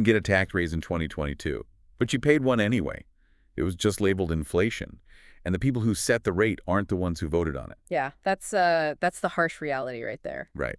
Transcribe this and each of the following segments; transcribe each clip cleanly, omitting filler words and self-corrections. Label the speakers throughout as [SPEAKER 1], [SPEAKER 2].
[SPEAKER 1] get a tax raise in 2022, but you paid one anyway. It was just labeled inflation. And the people who set the rate aren't the ones who voted on it.
[SPEAKER 2] Yeah, that's the harsh reality right there.
[SPEAKER 1] Right.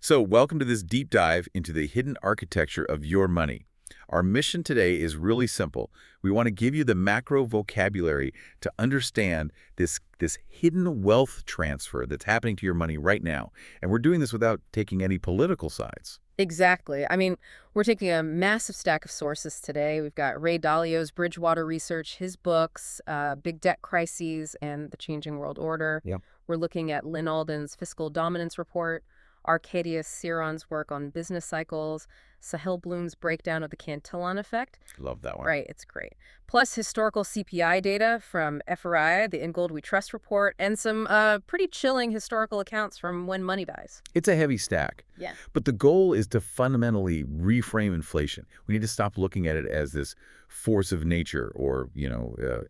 [SPEAKER 1] So welcome to this deep dive into the hidden architecture of your money. Our mission today is really simple. We want to give you the macro vocabulary to understand this hidden wealth transfer that's happening to your money right now. And we're doing this without taking any political sides.
[SPEAKER 2] Exactly. I mean, we're taking a massive stack of sources today. We've got Ray Dalio's Bridgewater Research, his books, Big Debt Crises and the Changing World Order.
[SPEAKER 1] Yep.
[SPEAKER 2] We're looking at Lynn Alden's Fiscal Dominance Report, Arcadius Ciron's work on business cycles, Sahel Bloom's breakdown of the Cantillon effect.
[SPEAKER 1] Love that one.
[SPEAKER 2] Right, it's great. Plus historical CPI data from FRI, the In Gold We Trust report, and some pretty chilling historical accounts from When Money Dies.
[SPEAKER 1] It's a heavy stack.
[SPEAKER 2] Yeah.
[SPEAKER 1] But the goal is to fundamentally reframe inflation. We need to stop looking at it as this force of nature or,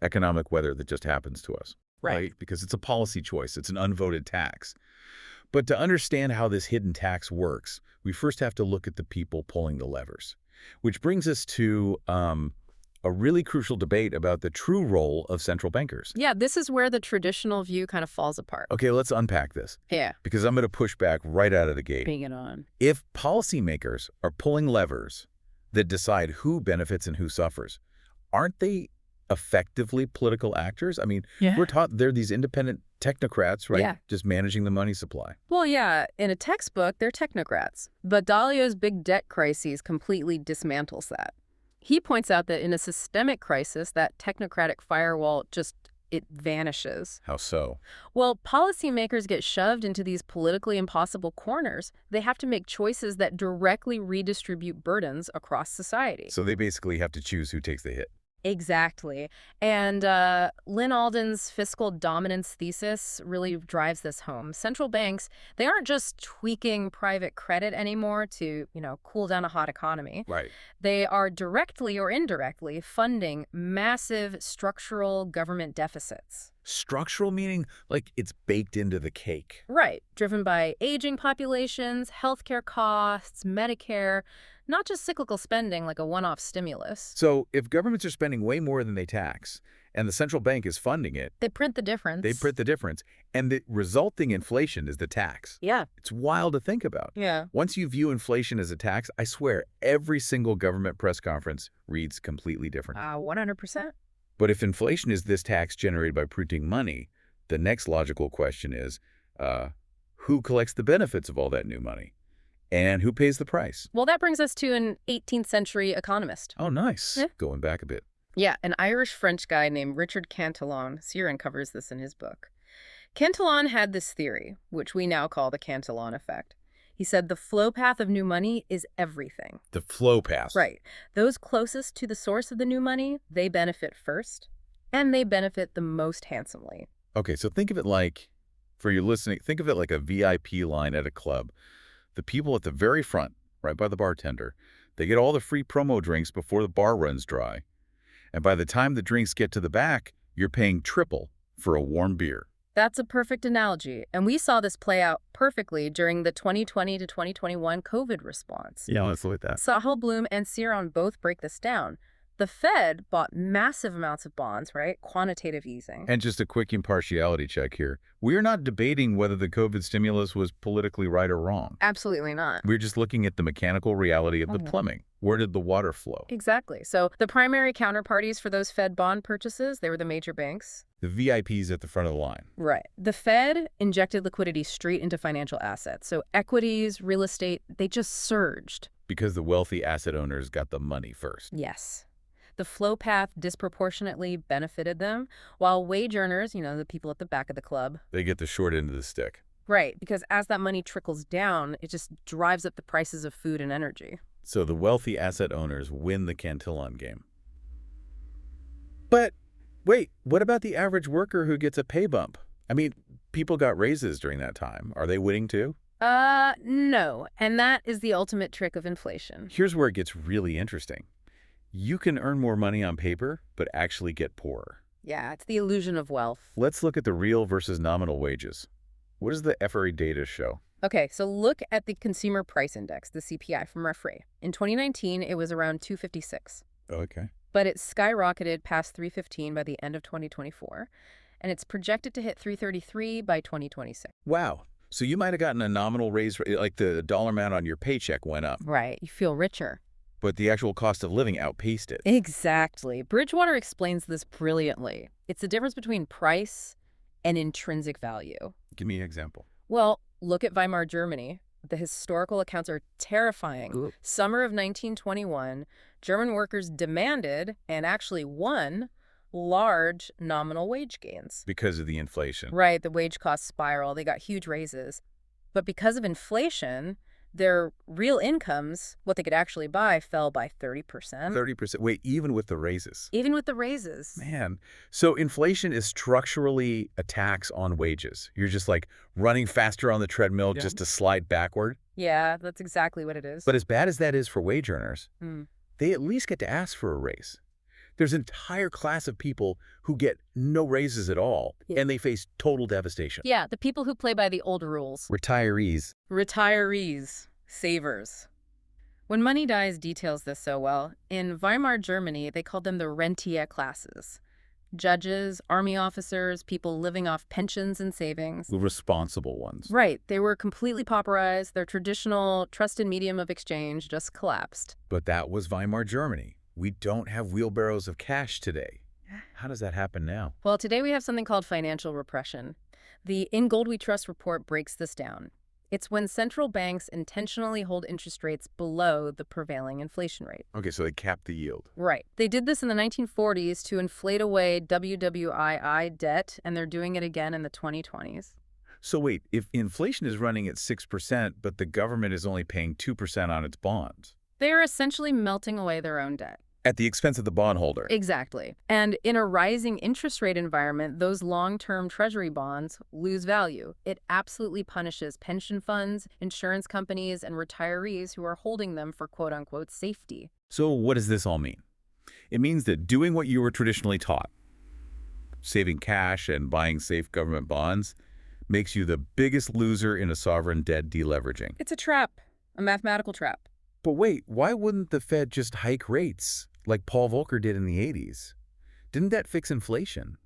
[SPEAKER 1] economic weather that just happens to us.
[SPEAKER 2] Right.
[SPEAKER 1] Because it's a policy choice. It's an unvoted tax. But to understand how this hidden tax works, we first have to look at the people pulling the levers, which brings us to a really crucial debate about the true role of central bankers.
[SPEAKER 2] Yeah, this is where the traditional view kind of falls apart.
[SPEAKER 1] Okay, let's unpack this.
[SPEAKER 2] Yeah.
[SPEAKER 1] Because I'm going to push back right out of the gate.
[SPEAKER 2] Bring it on.
[SPEAKER 1] If policymakers are pulling levers that decide who benefits and who suffers, aren't they effectively political actors? I mean, we're taught they're these independent technocrats, right?
[SPEAKER 2] Yeah.
[SPEAKER 1] Just managing the money supply.
[SPEAKER 2] Well, yeah, in a textbook, they're technocrats. But Dalio's Big Debt Crises completely dismantles that. He points out that in a systemic crisis, that technocratic firewall it vanishes.
[SPEAKER 1] How so?
[SPEAKER 2] Well, policymakers get shoved into these politically impossible corners. They have to make choices that directly redistribute burdens across society.
[SPEAKER 1] So they basically have to choose who takes the hit.
[SPEAKER 2] Exactly. And Lynn Alden's fiscal dominance thesis really drives this home. Central banks, they aren't just tweaking private credit anymore to, cool down a hot economy.
[SPEAKER 1] Right.
[SPEAKER 2] They are directly or indirectly funding massive structural government deficits.
[SPEAKER 1] Structural meaning like it's baked into the cake.
[SPEAKER 2] Right. Driven by aging populations, healthcare costs, Medicare, not just cyclical spending like a one-off stimulus.
[SPEAKER 1] So if governments are spending way more than they tax, and the central bank is funding it,
[SPEAKER 2] they print the difference.
[SPEAKER 1] And the resulting inflation is the tax.
[SPEAKER 2] Yeah.
[SPEAKER 1] It's wild to think about.
[SPEAKER 2] Yeah.
[SPEAKER 1] Once you view inflation as a tax, I swear every single government press conference reads completely different.
[SPEAKER 2] 100%.
[SPEAKER 1] But if inflation is this tax generated by printing money, the next logical question is, who collects the benefits of all that new money? And who pays the price?
[SPEAKER 2] Well, that brings us to an 18th century economist.
[SPEAKER 1] Oh, nice.
[SPEAKER 2] Yeah.
[SPEAKER 1] Going back a bit.
[SPEAKER 2] Yeah, an Irish-French guy named Richard Cantillon. Ciron covers this in his book. Cantillon had this theory, which we now call the Cantillon effect. He said the flow path of new money is everything.
[SPEAKER 1] The flow path.
[SPEAKER 2] Right. Those closest to the source of the new money, they benefit first, and they benefit the most handsomely.
[SPEAKER 1] Okay, so think of it like, for you listening, think of it like a VIP line at a club. The people at the very front, right by the bartender, they get all the free promo drinks before the bar runs dry. And by the time the drinks get to the back, you're paying triple for a warm beer.
[SPEAKER 2] That's a perfect analogy, and we saw this play out perfectly during the 2020 to 2021 COVID response.
[SPEAKER 1] Yeah, let's look at that.
[SPEAKER 2] Sahel Bloom and Ciron both break this down. The Fed bought massive amounts of bonds, right? Quantitative easing.
[SPEAKER 1] And just a quick impartiality check here. We're not debating whether the COVID stimulus was politically right or wrong.
[SPEAKER 2] Absolutely not.
[SPEAKER 1] We're just looking at the mechanical reality of the plumbing. Where did the water flow?
[SPEAKER 2] Exactly. So the primary counterparties for those Fed bond purchases, they were the major banks.
[SPEAKER 1] The VIPs at the front of the line.
[SPEAKER 2] Right. The Fed injected liquidity straight into financial assets. So equities, real estate, they just surged.
[SPEAKER 1] Because the wealthy asset owners got the money first.
[SPEAKER 2] Yes. The flow path disproportionately benefited them, while wage earners, the people at the back of the club,
[SPEAKER 1] they get the short end of the stick.
[SPEAKER 2] Right, because as that money trickles down, it just drives up the prices of food and energy.
[SPEAKER 1] So the wealthy asset owners win the Cantillon game. But wait, what about the average worker who gets a pay bump? I mean, people got raises during that time. Are they winning too?
[SPEAKER 2] No. And that is the ultimate trick of inflation.
[SPEAKER 1] Here's where it gets really interesting. You can earn more money on paper, but actually get poorer.
[SPEAKER 2] Yeah, it's the illusion of wealth.
[SPEAKER 1] Let's look at the real versus nominal wages. What does the FRE data show?
[SPEAKER 2] Okay, so look at the Consumer Price Index, the CPI from Refray. In 2019, it was around 256,
[SPEAKER 1] Okay.
[SPEAKER 2] but it skyrocketed past 315 by the end of 2024, and it's projected to hit 333 by 2026.
[SPEAKER 1] Wow. So you might have gotten a nominal raise, like the dollar amount on your paycheck went up,
[SPEAKER 2] Right, you feel richer.
[SPEAKER 1] but the actual cost of living outpaced it.
[SPEAKER 2] Exactly. Bridgewater explains this brilliantly. It's the difference between price and intrinsic value.
[SPEAKER 1] Give me an example.
[SPEAKER 2] Well, look at Weimar Germany. The historical accounts are terrifying.
[SPEAKER 1] Ooh.
[SPEAKER 2] Summer of 1921, German workers demanded, and actually won, large nominal wage gains.
[SPEAKER 1] Because of the inflation.
[SPEAKER 2] Right, the wage cost spiral, they got huge raises. But because of inflation, their real incomes, what they could actually buy, fell by 30%.
[SPEAKER 1] 30%. Wait, even with the raises.
[SPEAKER 2] Even with the raises.
[SPEAKER 1] Man. So inflation is structurally a tax on wages. You're just like running faster on the treadmill just to slide backward.
[SPEAKER 2] Yeah, that's exactly what it is.
[SPEAKER 1] But as bad as that is for wage earners,
[SPEAKER 2] Mm.
[SPEAKER 1] they at least get to ask for a raise. There's an entire class of people who get no raises at all,
[SPEAKER 2] Yeah.
[SPEAKER 1] and they face total devastation.
[SPEAKER 2] Yeah, the people who play by the old rules.
[SPEAKER 1] Retirees.
[SPEAKER 2] Retirees, savers. When Money Dies details this so well, in Weimar Germany, they called them the rentier classes. Judges, army officers, people living off pensions and savings.
[SPEAKER 1] The responsible ones.
[SPEAKER 2] Right, they were completely pauperized. Their traditional trusted medium of exchange just collapsed.
[SPEAKER 1] But that was Weimar Germany. We don't have wheelbarrows of cash today. How does that happen now?
[SPEAKER 2] Well, today we have something called financial repression. The In Gold We Trust report breaks this down. It's when central banks intentionally hold interest rates below the prevailing inflation rate.
[SPEAKER 1] Okay, so they cap the yield.
[SPEAKER 2] Right. They did this in the 1940s to inflate away WWII debt, and they're doing it again in the 2020s.
[SPEAKER 1] So wait, if inflation is running at 6%, but the government is only paying 2% on its bonds,
[SPEAKER 2] They are essentially melting away their own debt.
[SPEAKER 1] at the expense of the bondholder.
[SPEAKER 2] Exactly. And in a rising interest rate environment, those long-term treasury bonds lose value. It absolutely punishes pension funds, insurance companies, and retirees who are holding them for quote-unquote safety.
[SPEAKER 1] So what does this all mean? It means that doing what you were traditionally taught, saving cash and buying safe government bonds, makes you the biggest loser in a sovereign debt deleveraging.
[SPEAKER 2] It's a trap, a mathematical trap.
[SPEAKER 1] But wait, why wouldn't the Fed just hike rates like Paul Volcker did in the 80s? Didn't that fix inflation?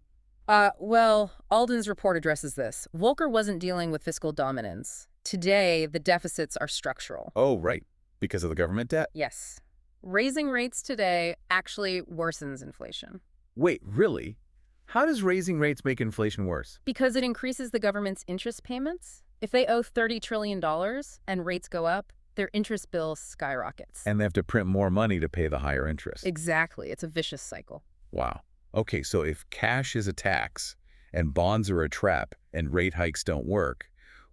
[SPEAKER 2] Well, Alden's report addresses this. Volcker wasn't dealing with fiscal dominance. Today, the deficits are structural.
[SPEAKER 1] Oh, right. Because of the government debt?
[SPEAKER 2] Yes. Raising rates today actually worsens inflation.
[SPEAKER 1] Wait, really? How does raising rates make inflation worse?
[SPEAKER 2] Because it increases the government's interest payments. If they owe $30 trillion and rates go up, their interest bill skyrockets.
[SPEAKER 1] And they have to print more money to pay the higher interest.
[SPEAKER 2] Exactly. It's a vicious cycle.
[SPEAKER 1] Wow. Okay, so if cash is a tax and bonds are a trap and rate hikes don't work,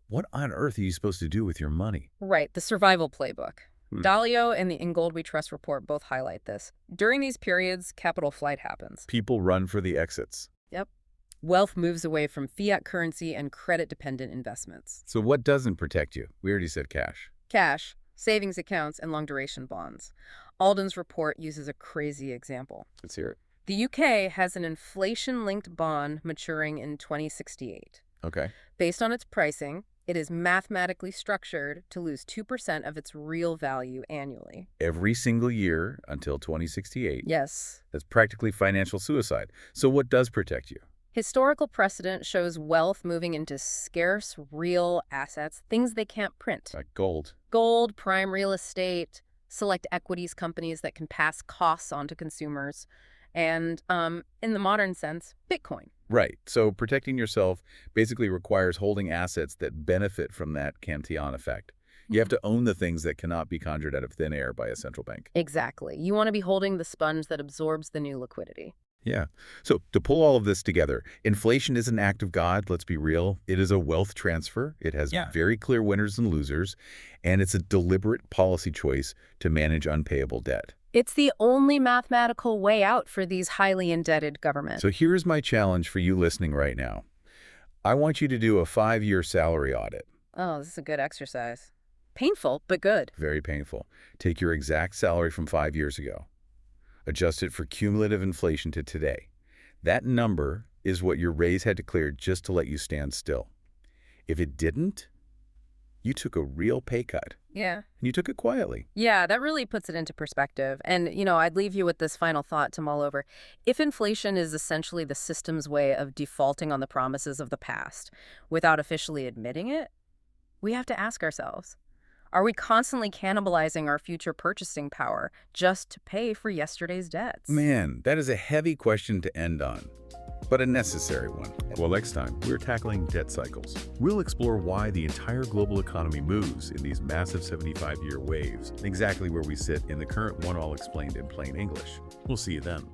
[SPEAKER 1] what on earth are you supposed to do with your money?
[SPEAKER 2] Right. The survival playbook. Dalio and the In Gold We Trust report both highlight this. During these periods, capital flight happens.
[SPEAKER 1] People run for the exits.
[SPEAKER 2] Yep. Wealth moves away from fiat currency and credit-dependent investments.
[SPEAKER 1] So what doesn't protect you? We already said cash.
[SPEAKER 2] Cash, savings accounts, and long-duration bonds. Alden's report uses a crazy example.
[SPEAKER 1] Let's hear it.
[SPEAKER 2] The UK has an inflation-linked bond maturing in 2068.
[SPEAKER 1] Okay.
[SPEAKER 2] Based on its pricing, it is mathematically structured to lose 2% of its real value annually.
[SPEAKER 1] Every single year until 2068.
[SPEAKER 2] Yes.
[SPEAKER 1] That's practically financial suicide. So what does protect you?
[SPEAKER 2] Historical precedent shows wealth moving into scarce, real assets, things they can't print.
[SPEAKER 1] Like gold.
[SPEAKER 2] Gold, prime real estate, select equities companies that can pass costs on to consumers, and, in the modern sense, Bitcoin.
[SPEAKER 1] Right. So protecting yourself basically requires holding assets that benefit from that Cantillon effect. You have to own the things that cannot be conjured out of thin air by a central bank.
[SPEAKER 2] Exactly. You want to be holding the sponge that absorbs the new liquidity.
[SPEAKER 1] Yeah. So to pull all of this together, inflation is an act of God, let's be real. It is a wealth transfer. It has very clear winners and losers, and it's a deliberate policy choice to manage unpayable debt.
[SPEAKER 2] It's the only mathematical way out for these highly indebted governments.
[SPEAKER 1] So here's my challenge for you listening right now. I want you to do a 5-year salary audit.
[SPEAKER 2] Oh, this is a good exercise. Painful, but good.
[SPEAKER 1] Very painful. Take your exact salary from 5 years ago. Adjust it for cumulative inflation to today. That number is what your raise had to clear just to let you stand still. If it didn't, You took a real pay cut,
[SPEAKER 2] Yeah.
[SPEAKER 1] and you took it quietly.
[SPEAKER 2] Yeah, that really puts it into perspective. And, I'd leave you with this final thought to mull over. If inflation is essentially the system's way of defaulting on the promises of the past without officially admitting it, we have to ask ourselves, are we constantly cannibalizing our future purchasing power just to pay for yesterday's debts?
[SPEAKER 1] Man, that is a heavy question to end on, but a necessary one.
[SPEAKER 3] Well, next time, we're tackling debt cycles. We'll explore why the entire global economy moves in these massive 75-year waves,
[SPEAKER 1] Exactly where we sit in the current One All Explained in Plain English.
[SPEAKER 3] We'll see you then.